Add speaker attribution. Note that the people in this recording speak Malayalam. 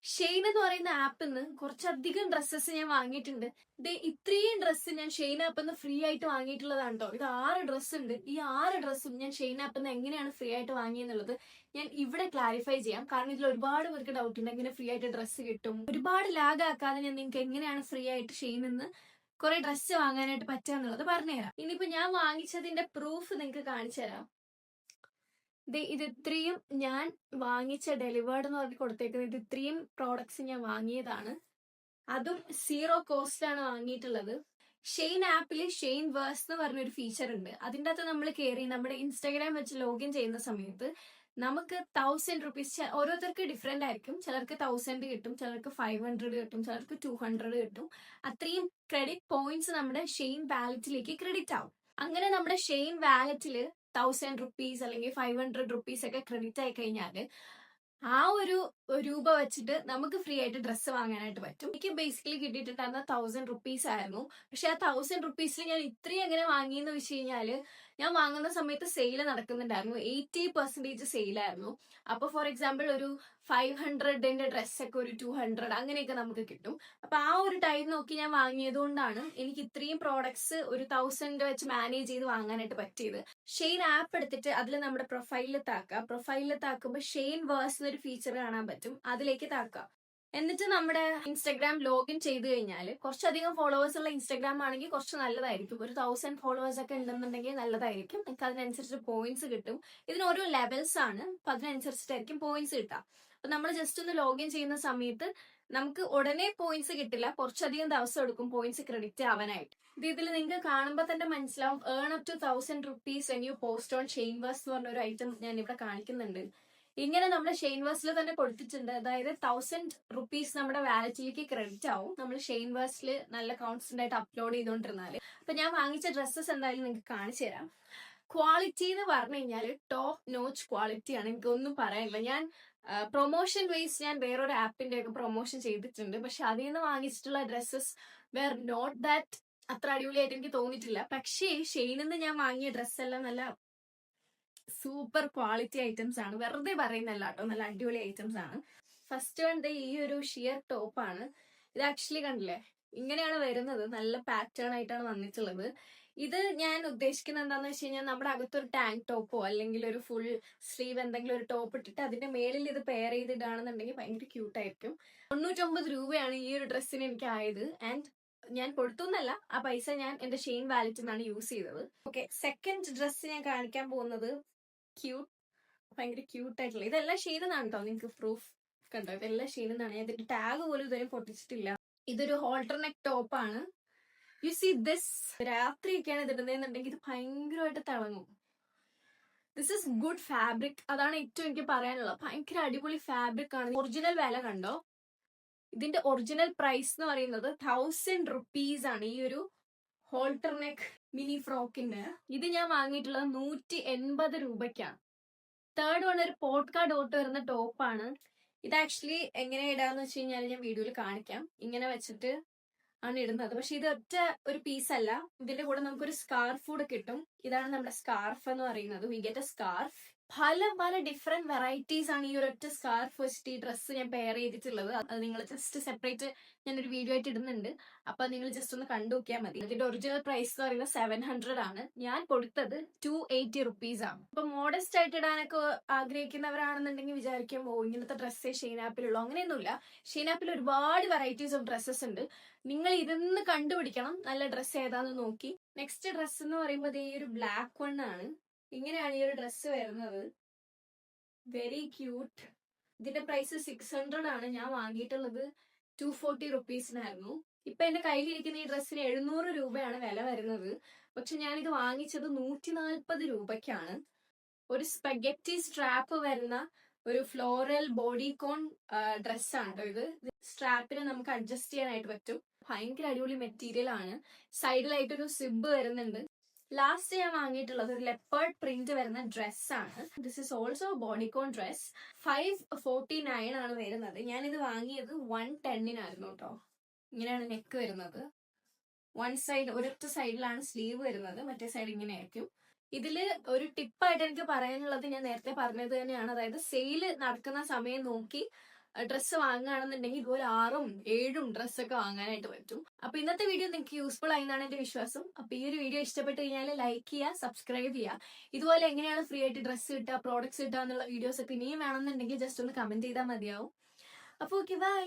Speaker 1: ഷെയ്ൻ എന്ന് പറയുന്ന ആപ്പിൽ നിന്ന് കുറച്ചധികം ഡ്രസ്സസ് ഞാൻ വാങ്ങിയിട്ടുണ്ട്. ഇത്രയും ഡ്രസ്സ് ഞാൻ ഷെയ്ൻ ആപ്പിൽ നിന്ന് ഫ്രീ ആയിട്ട് വാങ്ങിയിട്ടുള്ളതാണ് കേട്ടോ. ഇത് 6 ഡ്രസ്സ് ഉണ്ട്. ഈ 6 ഡ്രസ്സും ഞാൻ ഷെയ്ൻ ആപ്പിൽ നിന്ന് എങ്ങനെയാണ് ഫ്രീ ആയിട്ട് വാങ്ങിയെന്നുള്ളത് ഞാൻ ഇവിടെ ക്ലാരിഫൈ ചെയ്യാം. കാരണം ഇതിൽ ഒരുപാട് പേർക്ക് ഡൗട്ട് ഉണ്ട്, എങ്ങനെ ഫ്രീ ആയിട്ട് ഡ്രസ്സ് കിട്ടും. ഒരുപാട് ലാഗ് ആക്കാതെ ഞാൻ നിങ്ങൾക്ക് എങ്ങനെയാണ് ഫ്രീ ആയിട്ട് ഷെയ്നിൽ നിന്ന് കുറെ ഡ്രസ്സ് വാങ്ങാനായിട്ട് പറ്റുക എന്നുള്ളത് പറഞ്ഞുതരാം. ഇനിയിപ്പോ ഞാൻ വാങ്ങിച്ചതിന്റെ പ്രൂഫ് നിങ്ങൾക്ക് കാണിച്ചു തരാം. ഇത് ഇത്രയും ഞാൻ വാങ്ങിച്ച ഡെലിവേർഡ് എന്ന് പറഞ്ഞ് കൊടുത്തേക്കുന്നത്. ഇത് ഇത്രയും പ്രോഡക്ട്സ് ഞാൻ വാങ്ങിയതാണ്. അതും 0 കോസ്റ്റിലാണ് വാങ്ങിയിട്ടുള്ളത്. ഷെയ്ൻ ആപ്പിൽ ഷെയ്ൻ വേഴ്സ് എന്ന് പറഞ്ഞൊരു ഫീച്ചർ ഉണ്ട്. അതിൻ്റെ അകത്ത് നമ്മൾ കയറി നമ്മുടെ ഇൻസ്റ്റാഗ്രാം വെച്ച് ലോഗിൻ ചെയ്യുന്ന സമയത്ത് നമുക്ക് 1000 റുപ്പീസ്, ഓരോരുത്തർക്ക് ഡിഫറെന്റ് ആയിരിക്കും. ചിലർക്ക് 1000 കിട്ടും, ചിലർക്ക് 500 കിട്ടും, ചിലർക്ക് 200 കിട്ടും. അത്രയും ക്രെഡിറ്റ് പോയിന്റ്സ് നമ്മുടെ ഷെയ്ൻ വാലറ്റിലേക്ക് ക്രെഡിറ്റ് ആവും. അങ്ങനെ നമ്മുടെ ഷെയ്ൻ വാലറ്റിൽ 1000 റുപ്പീസ് അല്ലെങ്കിൽ 500 റുപ്പീസ് ഒക്കെ ക്രെഡിറ്റ് ആയി കഴിഞ്ഞാൽ ആ ഒരു രൂപ വെച്ചിട്ട് നമുക്ക് ഫ്രീ ആയിട്ട് ഡ്രസ്സ് വാങ്ങാനായിട്ട് പറ്റും. എനിക്ക് ബേസിക്കലി കിട്ടിയിട്ടുണ്ടായിരുന്ന 1000 റുപ്പീസ് ആയിരുന്നു. പക്ഷെ ആ 1000 റുപ്പീസിൽ ഞാൻ ഇത്രയും എങ്ങനെ വാങ്ങിയെന്ന് വെച്ച് കഴിഞ്ഞാല്, ഞാൻ വാങ്ങുന്ന സമയത്ത് സെയിൽ നടക്കുന്നുണ്ടായിരുന്നു. 80% സെയിലായിരുന്നു. അപ്പൊ ഫോർ എക്സാമ്പിൾ ഒരു 500ന്റെ ഡ്രസ്സൊക്കെ ഒരു 200 അങ്ങനെയൊക്കെ നമുക്ക് കിട്ടും. അപ്പൊ ആ ഒരു ടൈം നോക്കി ഞാൻ വാങ്ങിയത് കൊണ്ടാണ് എനിക്ക് ഇത്രയും പ്രോഡക്ട്സ് ഒരു 1000 വെച്ച് മാനേജ് ചെയ്ത് വാങ്ങാനായിട്ട് പറ്റിയത്. ഷെയ്ൻ ആപ്പ് എടുത്തിട്ട് അതിൽ നമ്മുടെ പ്രൊഫൈലിൽ താക്കുമ്പോൾ ഷെയ്ൻ വേഴ്സ് എന്നൊരു ഫീച്ചർ കാണാൻ പറ്റും. അതിലേക്ക് താക്കാം. എന്നിട്ട് നമ്മുടെ ഇൻസ്റ്റാഗ്രാം ലോഗിൻ ചെയ്ത് കഴിഞ്ഞാൽ, കുറച്ചധികം ഫോളോവേഴ്സ് ഉള്ള ഇൻസ്റ്റാഗ്രാം ആണെങ്കിൽ കുറച്ച് നല്ലതായിരിക്കും. ഒരു 1000 ഫോളോവേഴ്സ് ഒക്കെ ഉണ്ടെന്നുണ്ടെങ്കിൽ നല്ലതായിരിക്കും. നിങ്ങൾക്ക് അതിനനുസരിച്ച് പോയിന്റ്സ് കിട്ടും. ഇതിന് ഓരോ ലെവൽസ് ആണ്. അപ്പൊ അതിനനുസരിച്ചിട്ടായിരിക്കും പോയിന്റ്സ് കിട്ടുക. അപ്പൊ നമ്മൾ ജസ്റ്റ് ഒന്ന് ലോഗിൻ ചെയ്യുന്ന സമയത്ത് നമുക്ക് ഉടനെ പോയിന്റ്സ് കിട്ടില്ല. കുറച്ചധികം ദിവസം എടുക്കും പോയിന്റ്സ് ക്രെഡിറ്റ് ആവാനായിട്ട്. ഇതിൽ നിങ്ങൾക്ക് കാണുമ്പോൾ തന്നെ മനസ്സിലാവും. Earn up to 1000 rupees when you post on Shane verse എന്ന് പറഞ്ഞ ഒരു ഐറ്റം ഞാൻ ഇവിടെ കാണിക്കുന്നുണ്ട്. ഇങ്ങനെ നമ്മൾ ഷെയ്ൻ വേഴ്സിൽ തന്നെ കൊടുത്തിട്ടുണ്ട്. അതായത് 1000 റുപ്പീസ് നമ്മുടെ വാലറ്റിലേക്ക് ക്രെഡിറ്റ് ആവും നമ്മൾ ഷെയ്ൻ വേഴ്സിൽ നല്ല കോൺസ്റ്റന്റ് ആയിട്ട് അപ്ലോഡ് ചെയ്തുകൊണ്ടിരുന്നാല്. അപ്പൊ ഞാൻ വാങ്ങിച്ച ഡ്രസ്സസ് എന്തായാലും നിങ്ങൾക്ക് കാണിച്ചു തരാം. ക്വാളിറ്റി എന്ന് പറഞ്ഞു കഴിഞ്ഞാൽ ടോപ്പ് നോച്ച് ക്വാളിറ്റിയാണ്. എനിക്കൊന്നും പറയാനില്ല. ഞാൻ പ്രൊമോഷൻ വൈസ് ഞാൻ വേറൊരു ആപ്പിന്റെ ഒക്കെ പ്രൊമോഷൻ ചെയ്തിട്ടുണ്ട്. പക്ഷെ അതിൽ നിന്ന് വാങ്ങിച്ചിട്ടുള്ള ഡ്രസ്സസ് വേർ നോട്ട് ദാറ്റ് അത്ര അടിപൊളിയായിട്ട് എനിക്ക് തോന്നിയിട്ടില്ല. പക്ഷേ ഷെയ്നിൽ നിന്ന് ഞാൻ വാങ്ങിയ ഡ്രസ്സെല്ലാം നല്ല സൂപ്പർ ക്വാളിറ്റി ഐറ്റംസ് ആണ്. വെറുതെ പറയുന്നല്ല കേട്ടോ, നല്ല അടിപൊളി ഐറ്റംസ് ആണ്. ഫസ്റ്റ് വൺ ഈ ഒരു ഷിയർ ടോപ്പാണ്. ഇത് ആക്ച്വലി കണ്ടില്ലേ, ഇങ്ങനെയാണ് വരുന്നത്. നല്ല പാറ്റേൺ ആയിട്ടാണ് വന്നിട്ടുള്ളത്. ഇത് ഞാൻ ഉദ്ദേശിക്കുന്നത് എന്താണെന്ന് വെച്ച് കഴിഞ്ഞാൽ, നമ്മുടെ അകത്തൊരു ടാങ്ക് ടോപ്പോ അല്ലെങ്കിൽ ഒരു ഫുൾ സ്ലീവ് എന്തെങ്കിലും ഒരു ടോപ്പ് ഇട്ടിട്ട് അതിന്റെ മേളിൽ ഇത് പെയർ ചെയ്തിട്ടാണെന്നുണ്ടെങ്കിൽ ഭയങ്കര ക്യൂട്ടായിരിക്കും. 99 രൂപയാണ് ഈ ഒരു ഡ്രസ്സിന് എനിക്ക് ആയത്. ആൻഡ് ഞാൻ കൊടുത്തൊന്നല്ല, ആ പൈസ ഞാൻ എന്റെ ഷെയ്ൻ വാലറ്റിൽ നിന്നാണ് യൂസ് ചെയ്തത്. ഓക്കെ, സെക്കൻഡ് ഡ്രസ്സ് ഞാൻ കാണിക്കാൻ പോകുന്നത് ഭയങ്കര ക്യൂട്ട് ആയിട്ടുള്ള, ഇതെല്ലാം ഷെയ്നെന്നാണ് കേട്ടോ. നിങ്ങൾക്ക് പ്രൂഫ് കണ്ടോ, ഇതെല്ലാം ഷെയ്നെന്നാണ്. ഞാൻ ഇതിന്റെ ടാഗ് പോലും ഇതുവരെ പൊട്ടിച്ചിട്ടില്ല. ഇതൊരു ഹോൾട്ടർ നെക്ക് ടോപ്പാണ്. You see this. രാത്രിയൊക്കെയാണ് ഇതിടുന്നതെന്നുണ്ടെങ്കിൽ ഇത് ഭയങ്കരമായിട്ട് തിളങ്ങും. This is good fabric. അതാണ് ഏറ്റവും എനിക്ക് പറയാനുള്ളത്. ഭയങ്കര അടിപൊളി ഫാബ്രിക് ആണ്. ഒറിജിനൽ വില കണ്ടോ. ഇതിന്റെ ഒറിജിനൽ പ്രൈസ് എന്ന് പറയുന്നത് 1000 റുപ്പീസ് ആണ് ഈ ഒരു ഹോൾട്ടർ നെക്ക് മിനി ഫ്രോക്കിന്റെ. ഇത് ഞാൻ വാങ്ങിയിട്ടുള്ളത് 180 രൂപയ്ക്കാണ്. തേർഡ് വൺ ഒരു പോട്ട്കാ ഡോട്ട് വരുന്ന ടോപ്പാണ്. ഇത് ആക്ച്വലി എങ്ങനെ ഇടാന്ന് വെച്ച് കഴിഞ്ഞാൽ ഞാൻ വീഡിയോയിൽ കാണിക്കാം. ഇങ്ങനെ വെച്ചിട്ട് ആണ് ഇടുന്നത്. പക്ഷെ ഇത് ഒറ്റ ഒരു പീസ് അല്ല, ഇതിന്റെ കൂടെ നമുക്കൊരു സ്കാർഫ് കൂടെ കിട്ടും. ഇതാണ് നമ്മുടെ സ്കാർഫ് എന്ന് പറയുന്നത്. We get A scarf. പല ഡിഫറെന്റ് വെറൈറ്റീസ് ആണ് ഈ ഒരൊറ്റ സ്കാർഫ് വെച്ചിട്ട് ഈ ഡ്രസ്സ് ഞാൻ പെയർ ചെയ്തിട്ടുള്ളത്. അത് നിങ്ങൾ ജസ്റ്റ് സെപ്പറേറ്റ് ഞാനൊരു വീഡിയോ ആയിട്ട് ഇടുന്നുണ്ട്. അപ്പൊ നിങ്ങൾ ജസ്റ്റ് ഒന്ന് കണ്ടു നോക്കിയാൽ മതി. ഇതിന്റെ ഒറിജിനൽ പ്രൈസ് എന്ന് പറയുന്നത് 700 ആണ്. ഞാൻ കൊടുത്തത് 280 റുപ്പീസ് ആണ്. അപ്പൊ മോഡസ്റ്റ് ആയിട്ട് ഇടാനൊക്കെ ആഗ്രഹിക്കുന്നവരാണെന്നുണ്ടെങ്കിൽ വിചാരിക്കും, ഓ ഇങ്ങനത്തെ ഡ്രസ്സേ ഷെയ്ൻ ആപ്പിലുള്ളൂ. അങ്ങനെയൊന്നുമില്ല. ഷെയ്ൻ ആപ്പിൽ ഒരുപാട് വെറൈറ്റീസ് ഓഫ് ഡ്രസ്സസ് ഉണ്ട്. നിങ്ങൾ ഇതൊന്ന് കണ്ടുപിടിക്കണം, നല്ല ഡ്രസ്സ് ഏതാന്ന് നോക്കി. നെക്സ്റ്റ് ഡ്രസ്സ് എന്ന് പറയുമ്പോൾ ഈ ഒരു ബ്ലാക്ക് വൺ ആണ്. ഇങ്ങനെയാണ് ഈ ഒരു ഡ്രസ്സ് വരുന്നത്. Very cute. ഇതിന്റെ പ്രൈസ് 600 ആണ്. ഞാൻ വാങ്ങിയിട്ടുള്ളത് 240 റുപ്പീസിനായിരുന്നു. ഇപ്പൊ എന്റെ കയ്യിലിരിക്കുന്ന ഈ ഡ്രസ്സിന് 700 രൂപയാണ് വില വരുന്നത്. പക്ഷെ ഞാനിത് വാങ്ങിച്ചത് 140 രൂപയ്ക്കാണ്. ഒരു സ്പെഗറ്റി സ്ട്രാപ്പ് വരുന്ന ഒരു ഫ്ലോറൽ ബോഡികോൺ ഡ്രസ്സാണ് ഇത്. സ്ട്രാപ്പിന് നമുക്ക് അഡ്ജസ്റ്റ് ചെയ്യാനായിട്ട് പറ്റും. ഭയങ്കര അടിപൊളി മെറ്റീരിയൽ ആണ്. സൈഡിലായിട്ടൊരു സിബ് വരുന്നുണ്ട്. ലാസ്റ്റ് ഞാൻ വാങ്ങിയിട്ടുള്ളത് ഒരു ലെപ്പേർഡ് പ്രിന്റ് വരുന്ന ഡ്രസ്സാണ്. This is also bodycon dress. 549 ആണ് വരുന്നത്. ഞാനിത് വാങ്ങിയത് 110 കേട്ടോ. ഇങ്ങനെയാണ് നെക്ക് വരുന്നത്. വൺ സൈഡ്, ഒരൊറ്റ സൈഡിലാണ് സ്ലീവ് വരുന്നത്, മറ്റേ സൈഡ് ഇങ്ങനെ ആയിരിക്കും. ഇതില് ഒരു ടിപ്പായിട്ട് എനിക്ക് പറയാനുള്ളത് ഞാൻ നേരത്തെ പറഞ്ഞത് തന്നെയാണ്. അതായത് സെയില് നടക്കുന്ന സമയം നോക്കി ഡ്രസ്സ് വാങ്ങുകയാണെന്നുണ്ടെങ്കിൽ ഇതുപോലെ 6ഉം 7ഉം ഡ്രസ്സൊക്കെ വാങ്ങാനായിട്ട് പറ്റും. അപ്പൊ ഇന്നത്തെ വീഡിയോ നിങ്ങൾക്ക് യൂസ്ഫുൾ ആയി എന്നാണ് എന്റെ വിശ്വാസം. അപ്പൊ ഈ ഒരു വീഡിയോ ഇഷ്ടപ്പെട്ട് കഴിഞ്ഞാൽ ലൈക്ക് ചെയ്യുക, സബ്സ്ക്രൈബ് ചെയ്യുക. ഇതുപോലെ എങ്ങനെയാണ് ഫ്രീ ആയിട്ട് ഡ്രസ്സ് കിട്ടുക, പ്രോഡക്ട്സ് കിട്ടുക എന്നുള്ള വീഡിയോസ് ഒക്കെ ഇനിയും വേണമെന്നുണ്ടെങ്കിൽ ജസ്റ്റ് ഒന്ന് കമന്റ് ചെയ്താൽ മതിയാവും. അപ്പൊ ഓക്കെ, ബൈ.